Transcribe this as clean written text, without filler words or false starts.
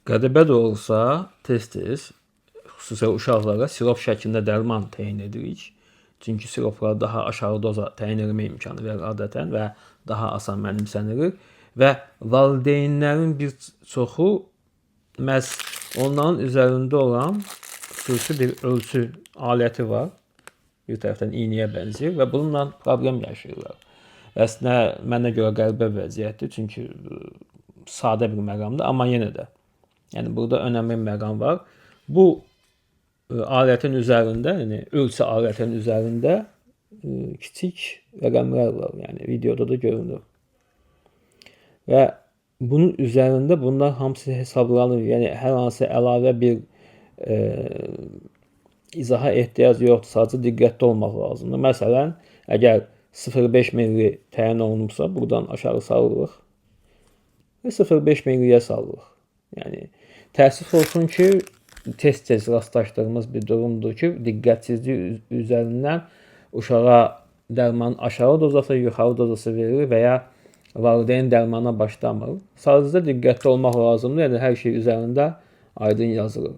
Qəribə də olsa, tez-tez, xüsusilə uşaqlara sirop şəklində dərman təyin edirik. Çünki siroplar daha aşağı doza təyin etmə imkanı verir adətən və daha asan mənimsənilir. Və valideynlərin bir çoxu məhz onların üzərində olan xüsusi bir ölçü aləti var. Bir tərəfdən iynəyə bənzəyir və bununla problem yaşayırlar. Əslində mənə görə qəribə vəziyyətdir, çünki sadə bir məqamdır, amma yenə də. Yəni burada önəmli bir məqam var. Bu alətin üzərində, yəni ölçü alətinin üzərində kiçik rəqəmlər var. Yəni videoda da görünür. Və bunun üzərində bunlar hamısı hesablanır. Yəni hər hansı əlavə bir izaha ehtiyac yoxdur. Sadəcə diqqətli olmaq lazımdır. Məsələn, əgər 0,5 milli təyin olunubsa, buradan aşağı salırıq və 0,5 milliyə salırıq. Yəni təəssüf olsun ki, tez-tez rastlaşdığımız bir durumdur ki, diqqətsizlik üzərindən uşağa dərman aşağı dozası, yuxarı dozası verilir və ya valideyn dərmana başlamır. Sadəcə diqqətli olmaq lazımdır. Yəni hər şey üzərində aydın yazılır.